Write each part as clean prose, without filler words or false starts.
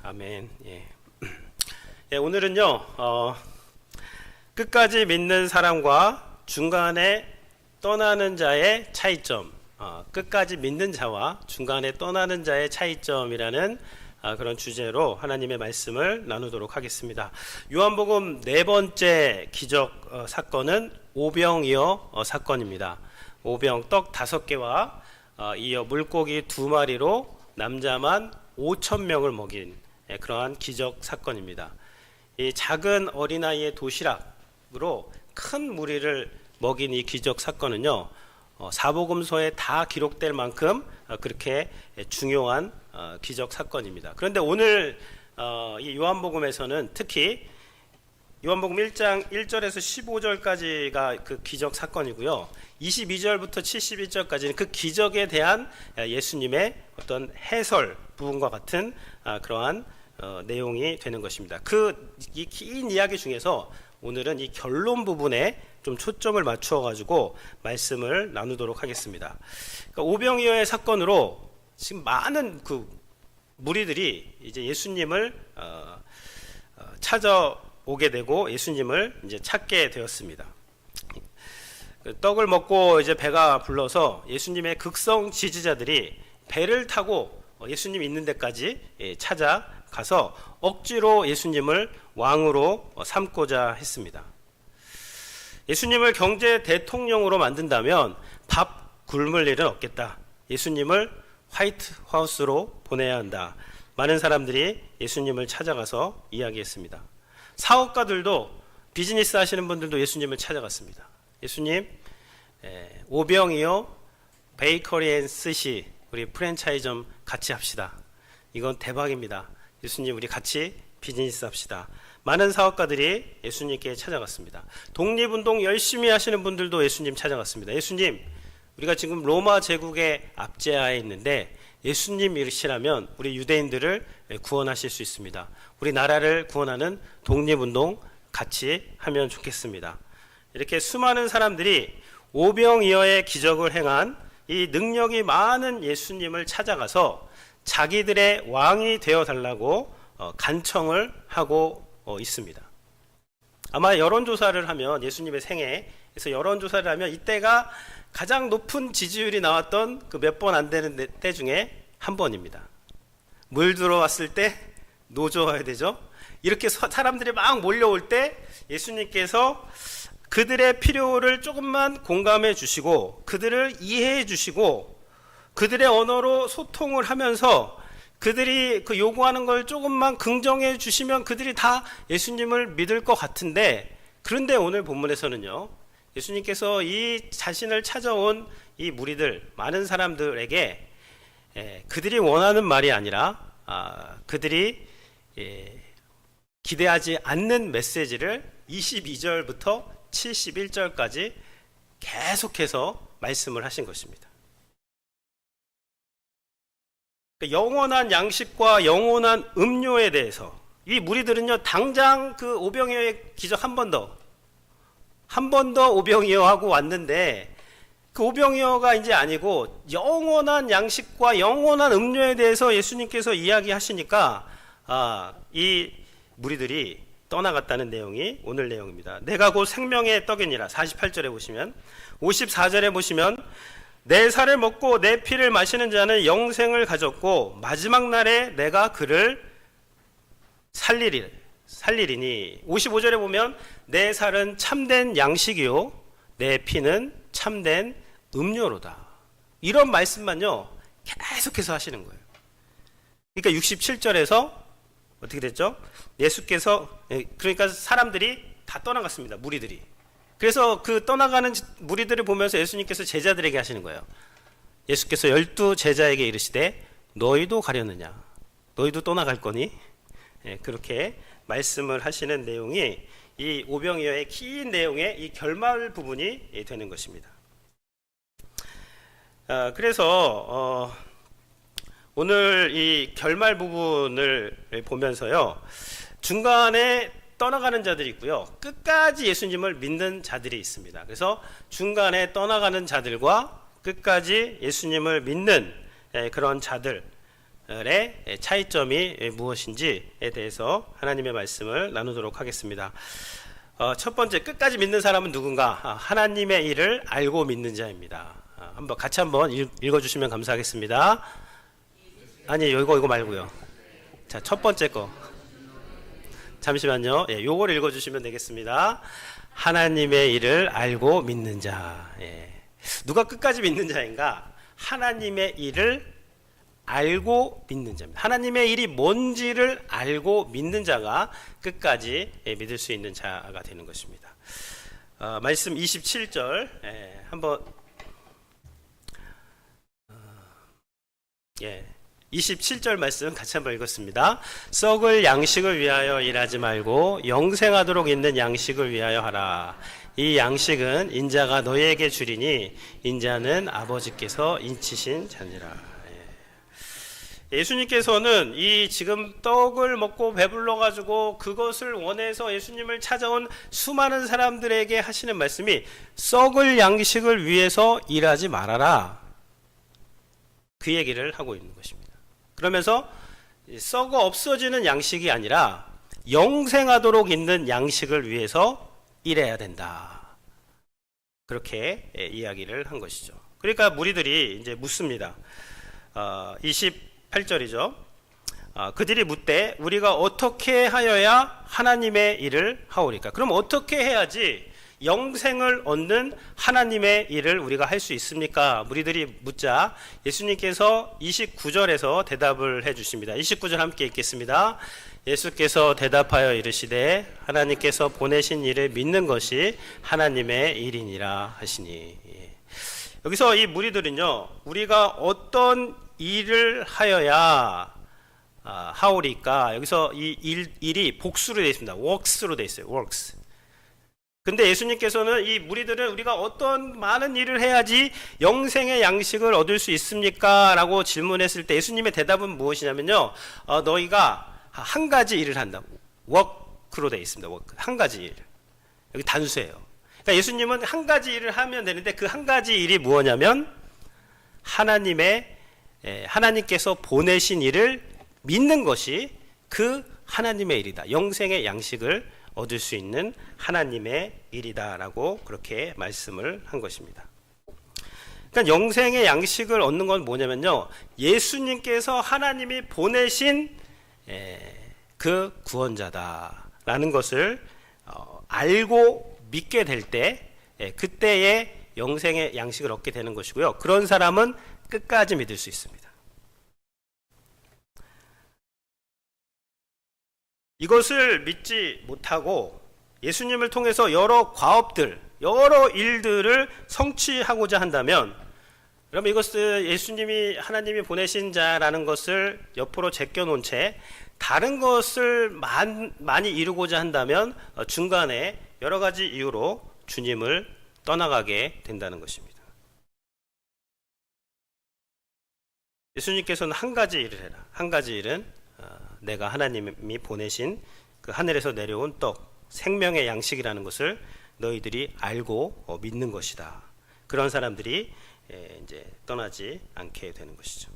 아멘. 오늘은요, 끝까지 믿는 사람과 중간에 떠나는 자의 차이점, 끝까지 믿는 자와 중간에 떠나는 자의 차이점이라는 그런 주제로 하나님의 말씀을 나누도록 하겠습니다. 요한복음 네 번째 기적 사건은 오병이어 사건입니다. 오병 떡 5개와 이어 물고기 2마리로 남자만 5,000명을 먹인 그러한 기적 사건입니다. 이 작은 어린아이의 도시락으로 큰 무리를 먹인 이 기적 사건은요, 사복음서에 다 기록될 만큼 그렇게 중요한 기적 사건입니다. 그런데 오늘 이 요한복음에서는 특히 요한복음 1장 1절에서 15절까지가 그 기적 사건이고요, 22절부터 71절까지는 그 기적에 대한 예수님의 어떤 해설 부분과 같은 그러한 내용이 되는 것입니다. 이 긴 이야기 중에서 오늘은 이 결론 부분에 좀 초점을 맞추어 가지고 말씀을 나누도록 하겠습니다. 그러니까 오병이어의 사건으로 지금 많은 그 무리들이 이제 예수님을 찾아오게 되고 예수님을 이제 찾게 되었습니다. 떡을 먹고 이제 배가 불러서 예수님의 극성 지지자들이 배를 타고 예수님 있는 데까지 찾아가서 억지로 예수님을 왕으로 삼고자 했습니다. 예수님을 경제 대통령으로 만든다면 밥 굶을 일은 없겠다. 예수님을 화이트 하우스로 보내야 한다. 많은 사람들이 예수님을 찾아가서 이야기했습니다. 사업가들도, 비즈니스 하시는 분들도 예수님을 찾아갔습니다. 예수님, 오병이어 베이커리 앤 스시 우리 프랜차이즈 좀 같이 합시다. 이건 대박입니다. 예수님, 우리 같이 비즈니스 합시다. 많은 사업가들이 예수님께 찾아갔습니다. 독립운동 열심히 하시는 분들도 예수님 찾아갔습니다. 예수님, 우리가 지금 로마 제국의 압제하에 있는데 예수님이시라면 우리 유대인들을 구원하실 수 있습니다. 우리 나라를 구원하는 독립운동 같이 하면 좋겠습니다. 이렇게 수많은 사람들이 오병이어의 기적을 행한 이 능력이 많은 예수님을 찾아가서 자기들의 왕이 되어달라고 간청을 하고 있습니다. 아마 여론조사를 하면, 예수님의 생애에서 여론조사를 하면 이때가 가장 높은 지지율이 나왔던 그 몇 번 안 되는 때 중에 한 번입니다. 물 들어왔을 때 노져야 되죠. 이렇게 사람들이 막 몰려올 때 예수님께서 그들의 필요를 조금만 공감해 주시고 그들을 이해해 주시고 그들의 언어로 소통을 하면서 그들이 그 요구하는 걸 조금만 긍정해 주시면 그들이 다 예수님을 믿을 것 같은데, 그런데 오늘 본문에서는요, 예수님께서 이 자신을 찾아온 이 무리들, 많은 사람들에게 그들이 원하는 말이 아니라 그들이 기대하지 않는 메시지를 22절부터 71절까지 계속해서 말씀을 하신 것입니다. 영원한 양식과 영원한 음료에 대해서 이 무리들은요, 당장 그 오병이어의 기적 한 번 더 오병이어 하고 왔는데, 그 오병이어가 이제 아니고 영원한 양식과 영원한 음료에 대해서 예수님께서 이야기하시니까 이 무리들이 떠나갔다는 내용이 오늘 내용입니다. 내가 곧 생명의 떡이니라. 48절에 보시면, 54절에 보시면, 내 살을 먹고 내 피를 마시는 자는 영생을 가졌고 마지막 날에 내가 그를 살리리니. 55절에 보면, 내 살은 참된 양식이요 내 피는 참된 음료로다. 이런 말씀만요 계속해서 하시는 거예요. 그러니까 67절에서 어떻게 됐죠? 예수께서, 그러니까 사람들이 다 떠나갔습니다. 무리들이. 그래서 그 떠나가는 무리들을 보면서 예수님께서 제자들에게 하시는 거예요. 예수께서 12 제자에게 이르시되 너희도 가려느냐? 너희도 떠나갈 거니? 그렇게 말씀을 하시는 내용이 이 오병이어의 긴 내용의 이 결말 부분이 되는 것입니다. 그래서 오늘 이 결말 부분을 보면서요, 중간에 떠나가는 자들이 있고요, 끝까지 예수님을 믿는 자들이 있습니다. 그래서 중간에 떠나가는 자들과 끝까지 예수님을 믿는 그런 자들, 차이점이 무엇인지에 대해서 하나님의 말씀을 나누도록 하겠습니다. 첫 번째, 끝까지 믿는 사람은 누군가? 하나님의 일을 알고 믿는 자입니다. 같이 한번 읽어주시면 감사하겠습니다. 아니, 이거 말고요. 자, 첫 번째 거. 잠시만요. 요걸 읽어주시면 되겠습니다. 하나님의 일을 알고 믿는 자. 누가 끝까지 믿는 자인가? 하나님의 일을 알고 믿는 자입니다. 하나님의 일이 뭔지를 알고 믿는 자가 끝까지 믿을 수 있는 자가 되는 것입니다. 말씀 27절 한번 27절 말씀 같이 한번 읽었습니다. 썩을 양식을 위하여 일하지 말고 영생하도록 있는 양식을 위하여 하라. 이 양식은 인자가 너희에게 주리니 인자는 아버지께서 인치신 자니라. 예수님께서는 이 지금 떡을 먹고 배불러 가지고 그것을 원해서 예수님을 찾아온 수많은 사람들에게 하시는 말씀이 썩을 양식을 위해서 일하지 말아라, 그 얘기를 하고 있는 것입니다. 그러면서 썩어 없어지는 양식이 아니라 영생하도록 있는 양식을 위해서 일해야 된다, 그렇게 이야기를 한 것이죠. 그러니까 무리들이 이제 묻습니다. 28절이죠. 그들이 묻되 우리가 어떻게 하여야 하나님의 일을 하오리까? 그럼 어떻게 해야지 영생을 얻는 하나님의 일을 우리가 할 수 있습니까? 무리들이 묻자 예수님께서 29절에서 대답을 해 주십니다. 29절 함께 읽겠습니다. 예수께서 대답하여 이르시되 하나님께서 보내신 일을 믿는 것이 하나님의 일이니라 하시니. 여기서 이 무리들은요, 우리가 어떤 일을 하여야 하오리까? 여기서 이 일이 복수로 되어 있습니다. works로 되어 있어요. works. 근데 예수님께서는 이 무리들은 우리가 어떤 많은 일을 해야지 영생의 양식을 얻을 수 있습니까? 라고 질문했을 때 예수님의 대답은 무엇이냐면요, 너희가 한 가지 일을 한다. work로 되어 있습니다. work. 한 가지 일. 여기 단수예요. 그러니까 예수님은 한 가지 일을 하면 되는데 그 한 가지 일이 무엇냐면 하나님께서 보내신 일을 믿는 것이 그 하나님의 일이다. 영생의 양식을 얻을 수 있는 하나님의 일이다라고 그렇게 말씀을 한 것입니다. 그러니까 영생의 양식을 얻는 건 뭐냐면요, 예수님께서 하나님이 보내신 그 구원자다라는 것을 알고 믿게 될 때, 그때의 영생의 양식을 얻게 되는 것이고요. 그런 사람은 끝까지 믿을 수 있습니다. 이것을 믿지 못하고 예수님을 통해서 여러 과업들, 여러 일들을 성취하고자 한다면, 그러면 이것을 예수님이 하나님이 보내신 자라는 것을 옆으로 제껴놓은 채 다른 것을 많이 이루고자 한다면 중간에 여러 가지 이유로 주님을 떠나가게 된다는 것입니다. 예수님께서는 한 가지 일을 해라. 한 가지 일은 내가 하나님이 보내신 그 하늘에서 내려온 떡, 생명의 양식이라는 것을 너희들이 알고 믿는 것이다. 그런 사람들이 이제 떠나지 않게 되는 것이죠.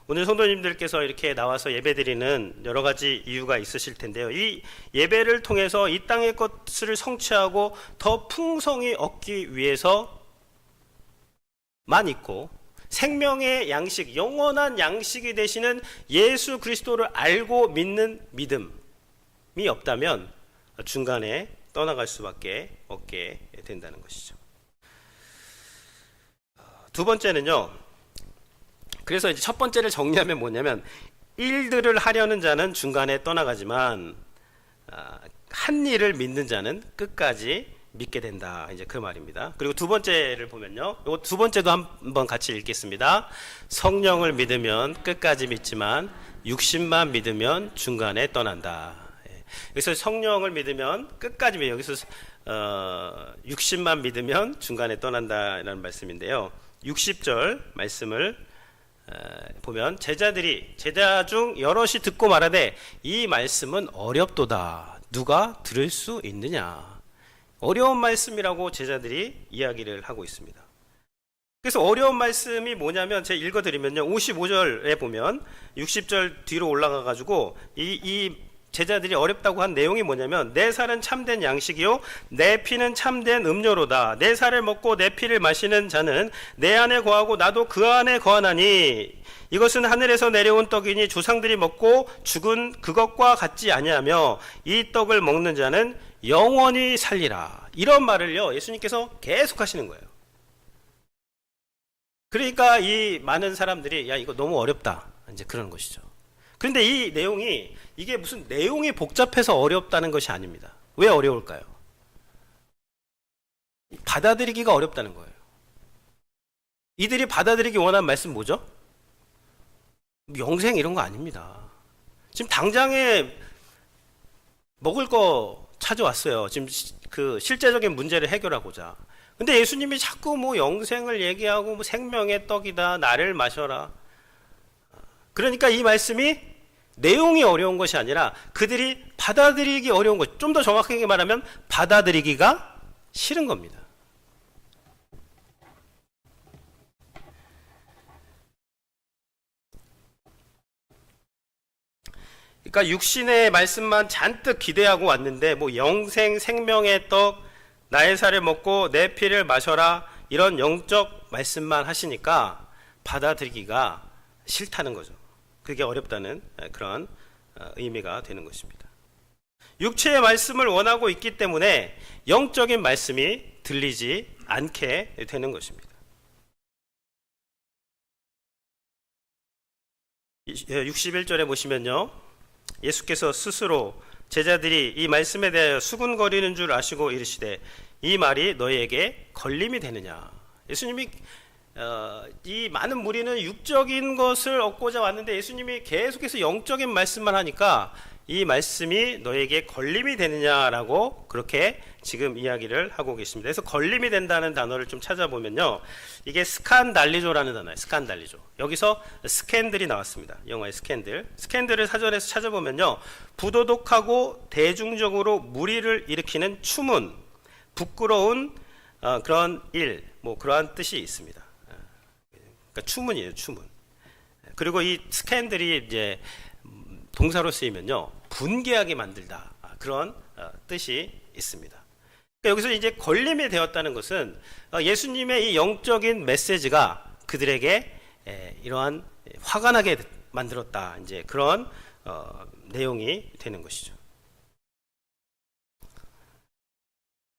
오늘 성도님들께서 이렇게 나와서 예배드리는 여러 가지 이유가 있으실 텐데요. 이 예배를 통해서 이 땅의 것을 성취하고 더 풍성히 얻기 위해서만 있고, 생명의 양식, 영원한 양식이 되시는 예수 그리스도를 알고 믿는 믿음이 없다면 중간에 떠나갈 수밖에 없게 된다는 것이죠. 두 번째는요, 그래서 이제 첫 번째를 정리하면 뭐냐면, 일들을 하려는 자는 중간에 떠나가지만 한 일을 믿는 자는 끝까지 믿게 된다, 이제 그 말입니다. 그리고 두 번째를 보면요, 이 두 번째도 한번 같이 읽겠습니다. 성령을 믿으면 끝까지 믿지만 육신만 믿으면 중간에 떠난다. 여기서 성령을 믿으면 끝까지 믿어요. 여기서 육신만 믿으면 중간에 떠난다라는 말씀인데요. 60절 말씀을 보면 제자 중 여럿이 듣고 말하되 이 말씀은 어렵도다. 누가 들을 수 있느냐. 어려운 말씀이라고 제자들이 이야기를 하고 있습니다. 그래서 어려운 말씀이 뭐냐면 제가 읽어드리면요. 55절에 보면 60절 뒤로 올라가가지고 이 제자들이 어렵다고 한 내용이 뭐냐면 내 살은 참된 양식이요 내 피는 참된 음료로다. 내 살을 먹고 내 피를 마시는 자는 내 안에 거하고 나도 그 안에 거하나니 이것은 하늘에서 내려온 떡이니 조상들이 먹고 죽은 그것과 같지 아니하며 이 떡을 먹는 자는 영원히 살리라. 이런 말을요 예수님께서 계속 하시는 거예요. 그러니까 이 많은 사람들이 야 이거 너무 어렵다 이제 그러는 것이죠. 그런데 이 내용이 이게 무슨 내용이 복잡해서 어렵다는 것이 아닙니다. 왜 어려울까요? 받아들이기가 어렵다는 거예요. 이들이 받아들이기 원하는 말씀 뭐죠? 영생 이런 거 아닙니다. 지금 당장에 먹을 거 찾아왔어요. 지금 그 실제적인 문제를 해결하고자. 근데 예수님이 자꾸 뭐 영생을 얘기하고 뭐 생명의 떡이다 나를 마셔라. 그러니까 이 말씀이 내용이 어려운 것이 아니라 그들이 받아들이기 어려운 것, 좀 더 정확하게 말하면 받아들이기가 싫은 겁니다. 그러니까 육신의 말씀만 잔뜩 기대하고 왔는데 뭐 영생 생명의 떡 나의 살을 먹고 내 피를 마셔라 이런 영적 말씀만 하시니까 받아들이기가 싫다는 거죠. 그게 어렵다는 그런 의미가 되는 것입니다. 육체의 말씀을 원하고 있기 때문에 영적인 말씀이 들리지 않게 되는 것입니다. 61절에 보시면요. 예수께서 스스로 제자들이 이 말씀에 대하여 수군거리는 줄 아시고 이르시되 이 말이 너희에게 걸림이 되느냐. 예수님이 이 많은 무리는 육적인 것을 얻고자 왔는데 예수님이 계속해서 영적인 말씀만 하니까 이 말씀이 너에게 걸림이 되느냐라고 그렇게 지금 이야기를 하고 계십니다. 그래서 걸림이 된다는 단어를 좀 찾아보면요. 이게 스칸달리조라는 단어예요. 스칸달리조. 여기서 스캔들이 나왔습니다. 영어의 스캔들. 스캔들을 사전에서 찾아보면요. 부도덕하고 대중적으로 무리를 일으키는 추문, 부끄러운 그런 일, 뭐 그러한 뜻이 있습니다. 그러니까 추문이에요, 추문. 그리고 이 스캔들이 이제 동사로 쓰이면요, 분개하게 만들다 그런 뜻이 있습니다. 그러니까 여기서 이제 걸림이 되었다는 것은 예수님의 이 영적인 메시지가 그들에게 이러한 화가 나게 만들었다. 이제 그런 내용이 되는 것이죠.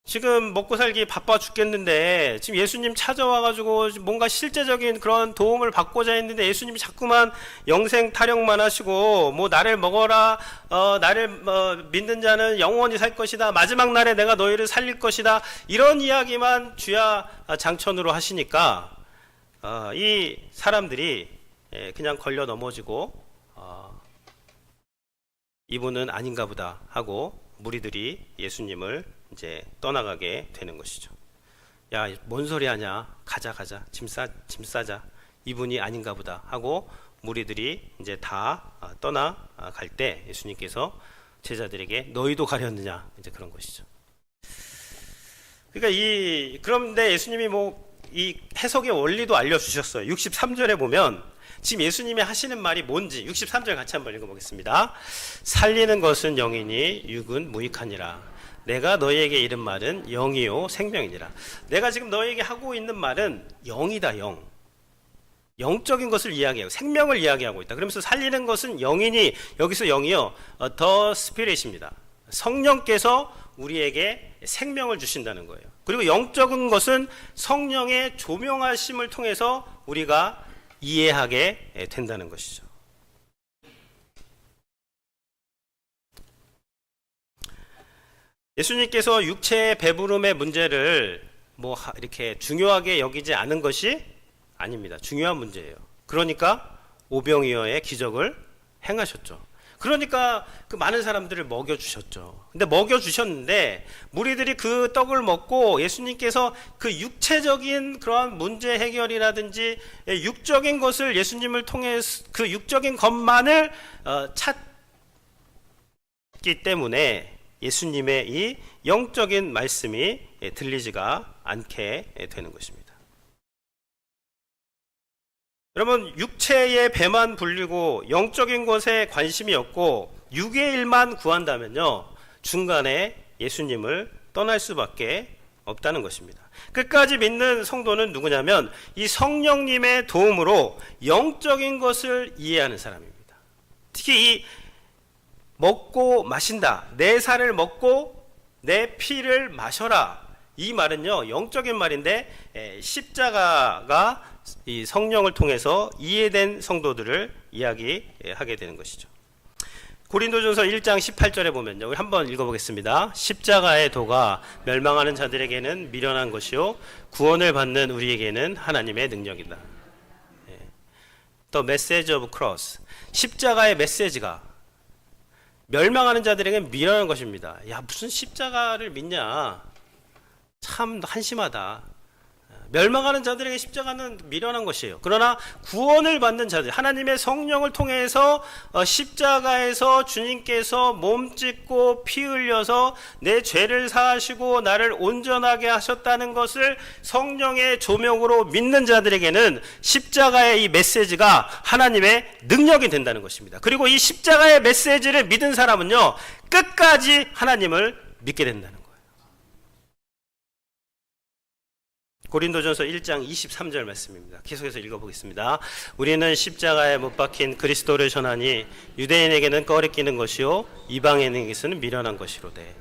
지금 먹고 살기 바빠 죽겠는데 지금 예수님 찾아와가지고 뭔가 실제적인 그런 도움을 받고자 했는데 예수님이 자꾸만 영생 타령만 하시고 뭐 나를 먹어라, 나를 믿는 자는 영원히 살 것이다, 마지막 날에 내가 너희를 살릴 것이다, 이런 이야기만 주야 장천으로 하시니까 이 사람들이 그냥 걸려 넘어지고 이분은 아닌가 보다 하고 무리들이 예수님을 이제 떠나가게 되는 것이죠. 야, 뭔 소리 하냐? 가자. 짐 싸자. 이분이 아닌가 보다 하고 무리들이 이제 다 떠나갈 때 예수님께서 제자들에게 너희도 가렸느냐? 이제 그런 것이죠. 그러니까 그런데 예수님이 이 해석의 원리도 알려주셨어요. 63절에 보면 지금 예수님이 하시는 말이 뭔지 63절 같이 한번 읽어보겠습니다. 살리는 것은 영이니 육은 무익하니라. 내가 너희에게 이른 말은 영이요 생명이니라. 내가 지금 너희에게 하고 있는 말은 영이다. 영적인 것을 이야기하고 생명을 이야기하고 있다. 그러면서 살리는 것은 영이니 여기서 영이요 더 스피릿입니다. 성령께서 우리에게 생명을 주신다는 거예요. 그리고 영적인 것은 성령의 조명하심을 통해서 우리가 이해하게 된다는 것이죠. 예수님께서 육체의 배부름의 문제를 이렇게 중요하게 여기지 않은 것이 아닙니다. 중요한 문제예요. 그러니까 오병이어의 기적을 행하셨죠. 그러니까 그 많은 사람들을 먹여주셨죠. 근데 먹여주셨는데 무리들이 그 떡을 먹고 예수님께서 그 육체적인 그런 문제 해결이라든지 육적인 것을 예수님을 통해 그 육적인 것만을 찾기 때문에 예수님의 이 영적인 말씀이 들리지가 않게 되는 것입니다. 여러분, 육체의 배만 불리고 영적인 것에 관심이 없고 육의 일만 구한다면요, 중간에 예수님을 떠날 수밖에 없다는 것입니다. 끝까지 믿는 성도는 누구냐면 이 성령님의 도움으로 영적인 것을 이해하는 사람입니다. 특히 이 먹고 마신다, 내 살을 먹고 내 피를 마셔라, 이 말은요 영적인 말인데, 십자가가 이 성령을 통해서 이해된 성도들을 이야기하게 되는 것이죠. 고린도전서 1장 18절에 보면요, 우리 한번 읽어보겠습니다. 십자가의 도가 멸망하는 자들에게는 미련한 것이요 구원을 받는 우리에게는 하나님의 능력이다. The message of cross, 십자가의 메시지가 멸망하는 자들에게는 미련한 것입니다. 야, 무슨 십자가를 믿냐, 참 한심하다. 멸망하는 자들에게 십자가는 미련한 것이에요. 그러나 구원을 받는 자들, 하나님의 성령을 통해서 십자가에서 주님께서 몸 찢고 피 흘려서 내 죄를 사하시고 나를 온전하게 하셨다는 것을 성령의 조명으로 믿는 자들에게는 십자가의 이 메시지가 하나님의 능력이 된다는 것입니다. 그리고 이 십자가의 메시지를 믿은 사람은요, 끝까지 하나님을 믿게 된다는 거예요. 고린도전서 1장 23절 말씀입니다. 계속해서 읽어보겠습니다. 우리는 십자가에 못 박힌 그리스도를 전하니 유대인에게는 꺼리끼는 것이요 이방인에게서는 미련한 것이로되.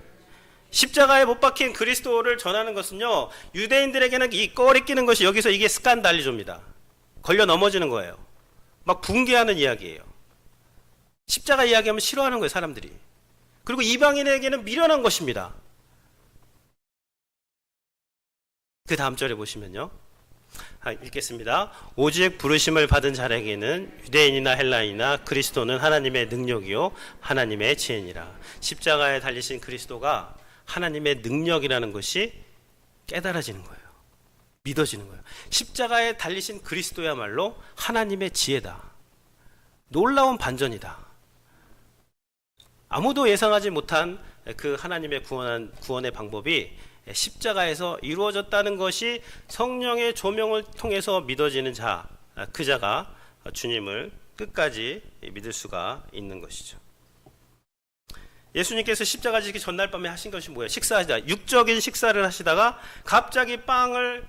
십자가에 못 박힌 그리스도를 전하는 것은요, 유대인들에게는 이 꺼리끼는 것이, 여기서 이게 스칸달리조입니다. 걸려 넘어지는 거예요. 막 붕괴하는 이야기예요. 십자가 이야기하면 싫어하는 거예요, 사람들이. 그리고 이방인에게는 미련한 것입니다. 그 다음 절에 보시면요, 읽겠습니다. 오직 부르심을 받은 자에게는 유대인이나 헬라인이나 그리스도는 하나님의 능력이요 하나님의 지혜니라. 십자가에 달리신 그리스도가 하나님의 능력이라는 것이 깨달아지는 거예요. 믿어지는 거예요. 십자가에 달리신 그리스도야말로 하나님의 지혜다. 놀라운 반전이다. 아무도 예상하지 못한 그 하나님의 구원의 방법이 십자가에서 이루어졌다는 것이 성령의 조명을 통해서 믿어지는 자, 그 자가 주님을 끝까지 믿을 수가 있는 것이죠. 예수님께서 십자가 지기 전날 밤에 하신 것이 뭐예요? 식사하시다, 육적인 식사를 하시다가 갑자기 빵을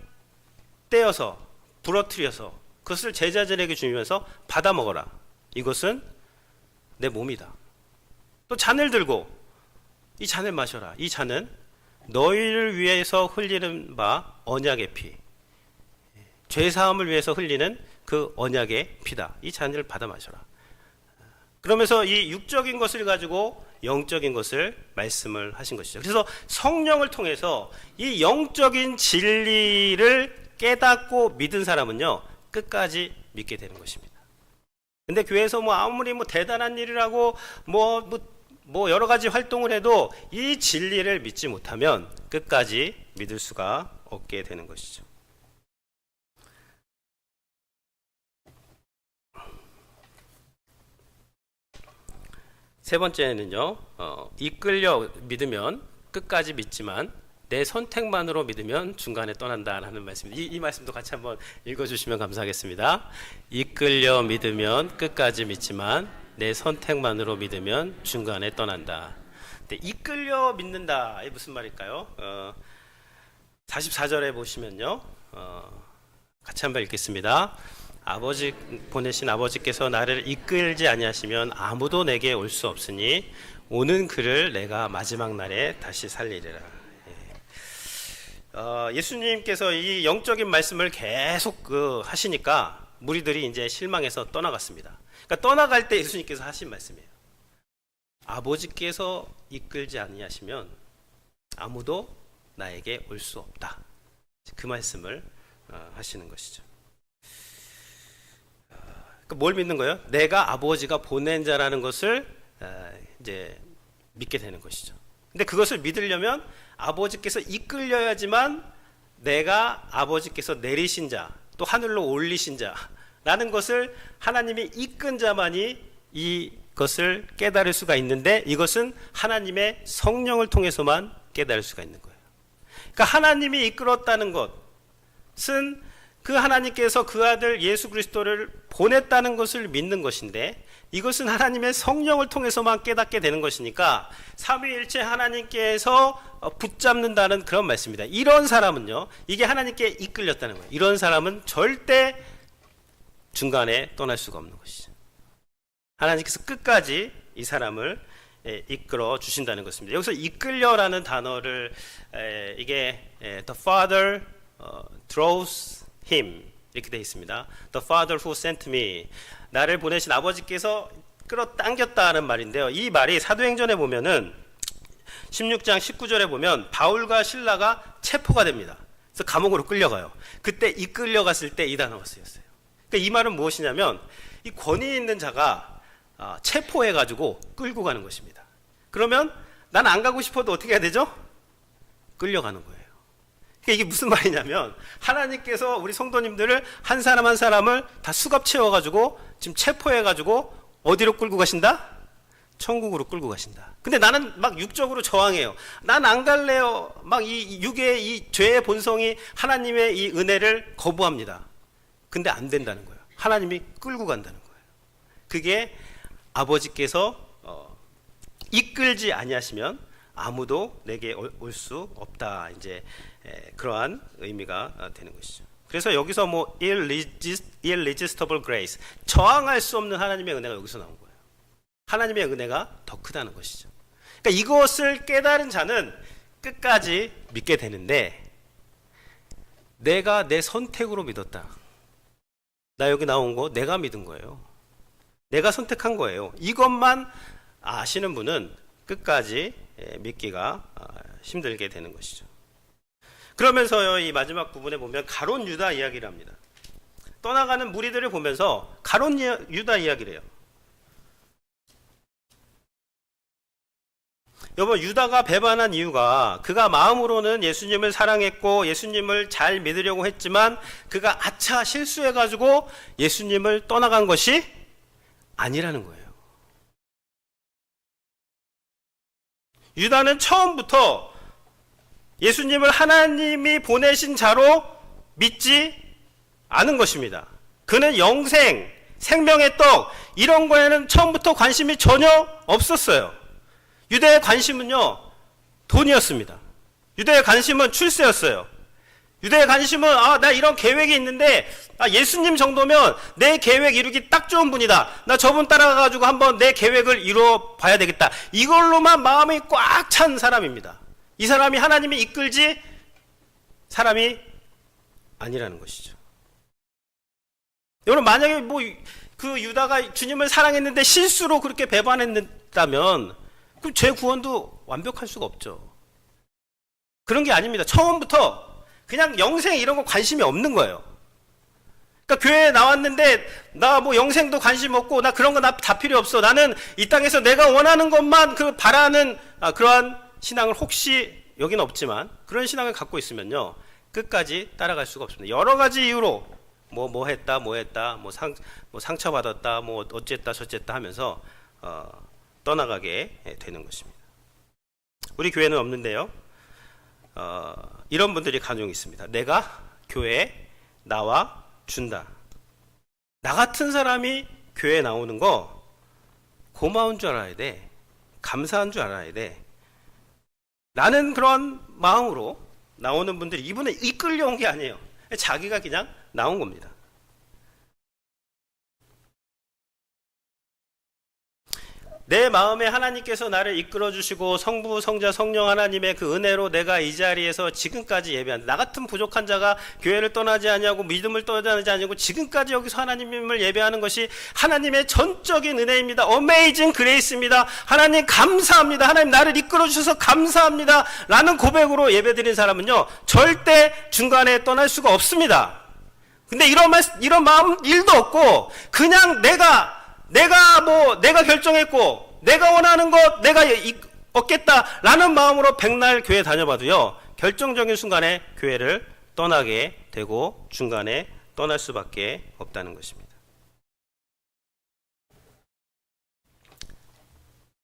떼어서 부러뜨려서 그것을 제자들에게 주면서 받아 먹어라, 이것은 내 몸이다. 또 잔을 들고 이 잔을 마셔라, 이 잔은 너희를 위해서 흘리는 바 언약의 피, 죄사함을 위해서 흘리는 그 언약의 피다. 이 잔을 받아 마셔라. 그러면서 이 육적인 것을 가지고 영적인 것을 말씀을 하신 것이죠. 그래서 성령을 통해서 이 영적인 진리를 깨닫고 믿은 사람은요, 끝까지 믿게 되는 것입니다. 근데 교회에서 아무리 대단한 일이라고 여러 가지 활동을 해도 이 진리를 믿지 못하면 끝까지 믿을 수가 없게 되는 것이죠. 세 번째는요, 이끌려 믿으면 끝까지 믿지만 내 선택만으로 믿으면 중간에 떠난다라는 말씀입니다. 이 말씀도 같이 한번 읽어주시면 감사하겠습니다. 이끌려 믿으면 끝까지 믿지만 내 선택만으로 믿으면 중간에 떠난다. 근데 이끌려 믿는다, 이게 무슨 말일까요? 44절에 보시면요, 같이 한번 읽겠습니다. 아버지 보내신 아버지께서 나를 이끌지 아니하시면 아무도 내게 올 수 없으니 오는 그를 내가 마지막 날에 다시 살리리라. 예수님께서 이 영적인 말씀을 계속 하시니까 무리들이 이제 실망해서 떠나갔습니다. 그러니까 떠나갈 때 예수님께서 하신 말씀이에요. 아버지께서 이끌지 아니하시면 아무도 나에게 올 수 없다. 그 말씀을 하시는 것이죠. 그러니까 뭘 믿는 거예요? 내가 아버지가 보낸 자라는 것을 이제 믿게 되는 것이죠. 근데 그것을 믿으려면 아버지께서 이끌려야지만 내가 아버지께서 내리신 자, 또 하늘로 올리신 자라는 것을 하나님이 이끈 자만이 이것을 깨달을 수가 있는데, 이것은 하나님의 성령을 통해서만 깨달을 수가 있는 거예요. 그러니까 하나님이 이끌었다는 것은 그 하나님께서 그 아들 예수 그리스도를 보냈다는 것을 믿는 것인데, 이것은 하나님의 성령을 통해서만 깨닫게 되는 것이니까 삼위일체 하나님께서 붙잡는다는 그런 말씀입니다. 이런 사람은요, 이게 하나님께 이끌렸다는 거예요. 이런 사람은 절대 중간에 떠날 수가 없는 것이죠. 하나님께서 끝까지 이 사람을 이끌어 주신다는 것입니다. 여기서 이끌려라는 단어를 이게 the Father draws him 이렇게 되어 있습니다. The Father who sent me, 나를 보내신 아버지께서 끌어당겼다는 말인데요. 이 말이 사도행전에 보면은 16장 19절에 보면 바울과 실라가 체포가 됩니다. 그래서 감옥으로 끌려가요. 그때 이끌려갔을 때 이 단어가 쓰였어요. 그러니까 이 말은 무엇이냐면, 이 권위 있는 자가 체포해가지고 끌고 가는 것입니다. 그러면 난 안 가고 싶어도 어떻게 해야 되죠? 끌려가는 거예요. 그러니까 이게 무슨 말이냐면, 하나님께서 우리 성도님들을 한 사람 한 사람을 다 수갑 채워가지고 지금 체포해가지고 어디로 끌고 가신다? 천국으로 끌고 가신다. 근데 나는 막 육적으로 저항해요. 난 안 갈래요. 막 이 육의 이 죄의 본성이 하나님의 이 은혜를 거부합니다. 근데 안 된다는 거예요. 하나님이 끌고 간다는 거예요. 그게 아버지께서 이끌지 아니하시면 아무도 내게 올 수 없다. 이제 그러한 의미가 되는 것이죠. 그래서 여기서 뭐 irresistible grace, 저항할 수 없는 하나님의 은혜가 여기서 나온 거예요. 하나님의 은혜가 더 크다는 것이죠. 그러니까 이것을 깨달은 자는 끝까지 믿게 되는데, 내가 내 선택으로 믿었다. 나 여기 나온 거 내가 믿은 거예요. 내가 선택한 거예요. 이것만 아시는 분은 끝까지 믿기가 힘들게 되는 것이죠. 그러면서요, 이 마지막 부분에 보면 가룟 유다 이야기를 합니다. 떠나가는 무리들을 보면서 가룟 유다 이야기를 해요. 여러분, 유다가 배반한 이유가, 그가 마음으로는 예수님을 사랑했고 예수님을 잘 믿으려고 했지만 그가 아차 실수해가지고 예수님을 떠나간 것이 아니라는 거예요. 유다는 처음부터 예수님을 하나님이 보내신 자로 믿지 않은 것입니다. 그는 영생, 생명의 떡, 이런 거에는 처음부터 관심이 전혀 없었어요. 유대의 관심은요, 돈이었습니다. 유대의 관심은 출세였어요. 유대의 관심은 나 이런 계획이 있는데 예수님 정도면 내 계획 이루기 딱 좋은 분이다. 나 저분 따라가가지고 한번 내 계획을 이루어 봐야 되겠다. 이걸로만 마음이 꽉 찬 사람입니다. 이 사람이 하나님이 이끌지 사람이 아니라는 것이죠. 여러분, 만약에 뭐 그 유다가 주님을 사랑했는데 실수로 그렇게 배반했다면 그럼 제 구원도 완벽할 수가 없죠. 그런 게 아닙니다. 처음부터 그냥 영생 이런 거 관심이 없는 거예요. 그러니까 교회에 나왔는데 나 뭐 영생도 관심 없고 나 그런 거 나 다 필요 없어. 나는 이 땅에서 내가 원하는 것만 그 바라는 그러한 신앙을, 혹시 여기는 없지만 그런 신앙을 갖고 있으면요, 끝까지 따라갈 수가 없습니다. 여러 가지 이유로 뭐 했다, 뭐 상처받았다, 뭐 어쨌다 저쨌다 하면서 떠나가게 되는 것입니다. 우리 교회는 없는데요, 이런 분들이 간혹 있습니다. 내가 교회에 나와 준다. 나 같은 사람이 교회에 나오는 거 고마운 줄 알아야 돼. 감사한 줄 알아야 돼. 라는 그런 마음으로 나오는 분들이, 이분은 이끌려온 게 아니에요. 자기가 그냥 나온 겁니다. 내 마음에 하나님께서 나를 이끌어 주시고 성부, 성자, 성령 하나님의 그 은혜로 내가 이 자리에서 지금까지 예배한다. 나 같은 부족한 자가 교회를 떠나지 아니하고 믿음을 떠나지 아니하고 지금까지 여기서 하나님을 예배하는 것이 하나님의 전적인 은혜입니다. 어메이징 그레이스입니다. 하나님 감사합니다. 하나님 나를 이끌어 주셔서 감사합니다. 라는 고백으로 예배드린 사람은요, 절대 중간에 떠날 수가 없습니다. 근데 이런 마음 1도 없고 그냥 내가 결정했고 내가 원하는 것 내가 얻겠다라는 마음으로 백날 교회 다녀봐도요, 결정적인 순간에 교회를 떠나게 되고 중간에 떠날 수밖에 없다는 것입니다.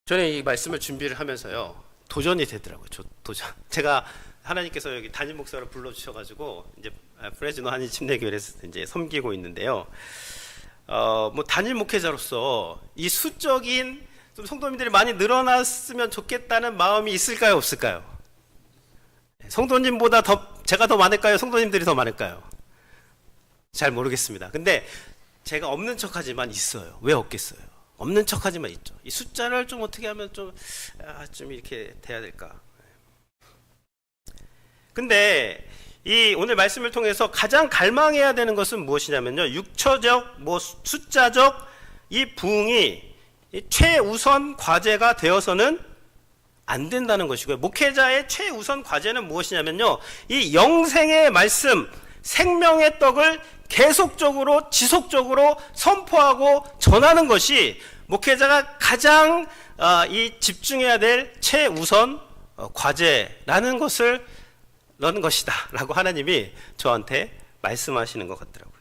저는 이 말씀을 준비를 하면서요, 도전이 되더라고요. 도전. 제가 하나님께서 여기 담임 목사를 불러주셔가지고 이제 프레즈노 한인 침례교회에서 이제 섬기고 있는데요. 뭐 담임 목회자로서 이 수적인 좀 성도님들이 많이 늘어났으면 좋겠다는 마음이 있을까요, 없을까요? 성도님보다 제가 더 많을까요? 성도님들이 더 많을까요? 잘 모르겠습니다. 근데 제가 없는 척하지만 있어요. 왜 없겠어요? 없는 척하지만 있죠. 이 숫자를 좀 어떻게 하면 좀 이렇게 돼야 될까? 근데 이 오늘 말씀을 통해서 가장 갈망해야 되는 것은 무엇이냐면요, 육처적, 숫자적 이 부흥이 최우선 과제가 되어서는 안 된다는 것이고요. 목회자의 최우선 과제는 무엇이냐면요, 이 영생의 말씀, 생명의 떡을 계속적으로 지속적으로 선포하고 전하는 것이 목회자가 가장 집중해야 될 최우선 과제라는 것이다 라고 하나님이 저한테 말씀하시는 것 같더라고요.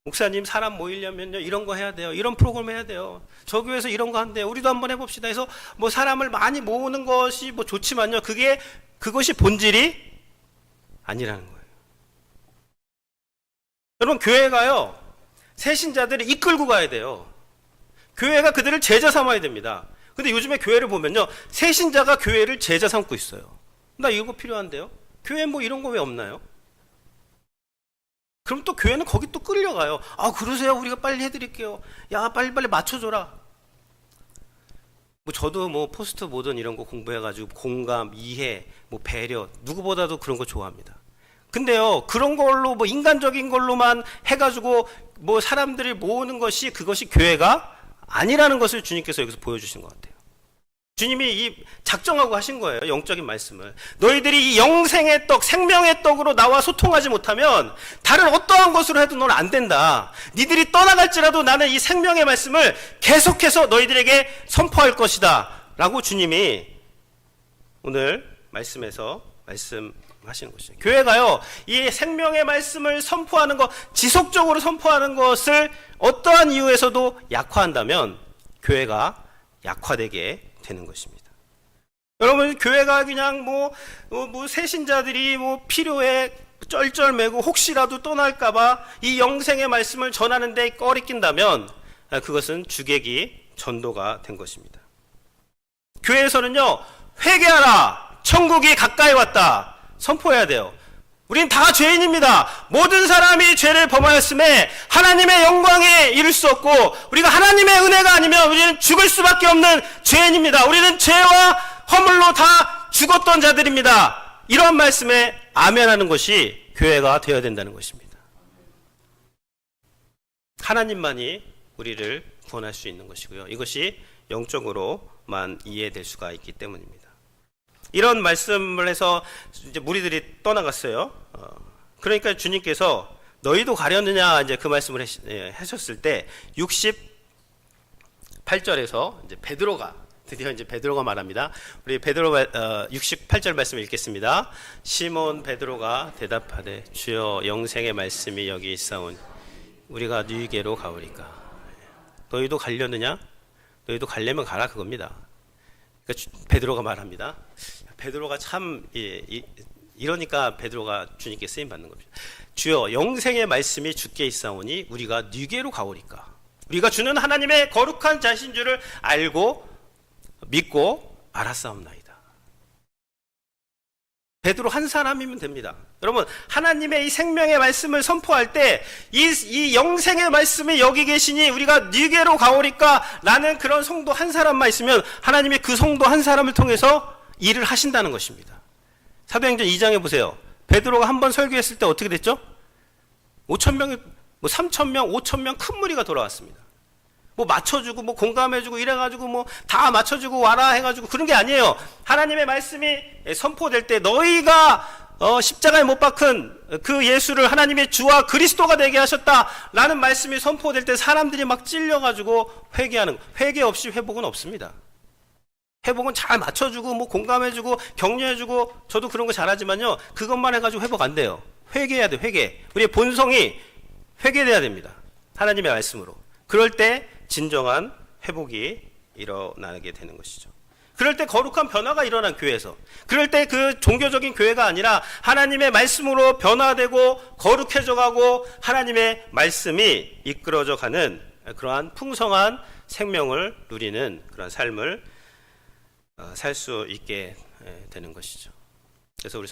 목사님, 사람 모이려면요 이런 거 해야 돼요, 이런 프로그램 해야 돼요, 저 교회에서 이런 거 한대요, 우리도 한번 해봅시다 해서 뭐 사람을 많이 모으는 것이 뭐 좋지만요, 그것이 본질이 아니라는 거예요. 여러분, 교회가요 새신자들을 이끌고 가야 돼요. 교회가 그들을 제자 삼아야 됩니다. 근데 요즘에 교회를 보면요, 새신자가 교회를 제자 삼고 있어요. 나 이거 필요한데요, 교회 뭐 이런 거 왜 없나요? 그럼 또 교회는 거기 또 끌려가요. 그러세요, 우리가 빨리 해드릴게요, 야 빨리 맞춰줘라. 뭐 저도 뭐 포스트 모던 이런 거 공부해가지고 공감, 이해, 뭐 배려, 누구보다도 그런 거 좋아합니다. 근데요, 그런 걸로 뭐 인간적인 걸로만 해가지고 뭐 사람들을 모으는 것이, 그것이 교회가 아니라는 것을 주님께서 여기서 보여주신 것 같아요. 주님이 작정하고 하신 거예요, 영적인 말씀을. 너희들이 이 영생의 떡, 생명의 떡으로 나와 소통하지 못하면 다른 어떠한 것으로 해도 너는 안 된다. 니들이 떠나갈지라도 나는 이 생명의 말씀을 계속해서 너희들에게 선포할 것이다 라고 주님이 오늘 말씀에서 말씀하시는 것이죠. 교회가요, 이 생명의 말씀을 선포하는 것, 지속적으로 선포하는 것을 어떠한 이유에서도 약화한다면 교회가 약화되게 되는 것입니다. 여러분, 교회가 그냥 새신자들이 필요에 쩔쩔매고 혹시라도 떠날까봐 이 영생의 말씀을 전하는데 꺼리낀다면 그것은 주객이 전도가 된 것입니다. 교회에서는요, 회개하라, 천국이 가까이 왔다 선포해야 돼요. 우린 다 죄인입니다. 모든 사람이 죄를 범하였음에 하나님의 영광에 이를 수 없고, 우리가 하나님의 은혜가 아니면 우리는 죽을 수밖에 없는 죄인입니다. 우리는 죄와 허물로 다 죽었던 자들입니다. 이런 말씀에 아멘하는 것이 교회가 되어야 된다는 것입니다. 하나님만이 우리를 구원할 수 있는 것이고요, 이것이 영적으로만 이해될 수가 있기 때문입니다. 이런 말씀을 해서 이제 무리들이 떠나갔어요. 그러니까 주님께서 너희도 가려느냐 이제 그 말씀을 하셨을 때 68절에서 이제 드디어 이제 베드로가 말합니다. 우리 베드로가 68절 말씀을 읽겠습니다. 시몬 베드로가 대답하되 주여, 영생의 말씀이 여기 있사오니 우리가 너희에게로 가오리까. 너희도 가려느냐? 너희도 가려면 가라, 그겁니다. 그러니까 베드로가 말합니다. 베드로가 참 이러니까 베드로가 주님께 쓰임 받는 겁니다. 주여, 영생의 말씀이 주께 있사오니 우리가 네게로 가오리까. 우리가 주는 하나님의 거룩한 자신 줄을 알고 믿고 알았사옵나이다. 베드로 한 사람이면 됩니다. 여러분, 하나님의 이 생명의 말씀을 선포할 때 이 영생의 말씀이 여기 계시니 우리가 네게로 가오리까 라는 그런 성도 한 사람만 있으면 하나님이 그 성도 한 사람을 통해서 일을 하신다는 것입니다. 사도행전 2장에 보세요. 베드로가 한 번 설교했을 때 어떻게 됐죠? 5,000명, 3,000명, 5,000명 큰 무리가 돌아왔습니다. 맞춰주고 공감해주고 이래가지고 다 맞춰주고 와라 해가지고 그런 게 아니에요. 하나님의 말씀이 선포될 때 너희가 십자가에 못 박힌 그 예수를 하나님의 주와 그리스도가 되게 하셨다라는 말씀이 선포될 때 사람들이 막 찔려가지고 회개하는, 회개 없이 회복은 없습니다. 회복은 잘 맞춰주고 공감해주고 격려해주고, 저도 그런 거 잘하지만요, 그것만 해가지고 회복 안 돼요. 회개해야 돼, 회개. 우리의 본성이 회개돼야 됩니다, 하나님의 말씀으로. 그럴 때 진정한 회복이 일어나게 되는 것이죠. 그럴 때 거룩한 변화가 일어난 교회에서, 그럴 때 그 종교적인 교회가 아니라 하나님의 말씀으로 변화되고 거룩해져 가고 하나님의 말씀이 이끌어져 가는 그러한 풍성한 생명을 누리는 그런 삶을 살 수 있게 되는 것이죠. 그래서 우리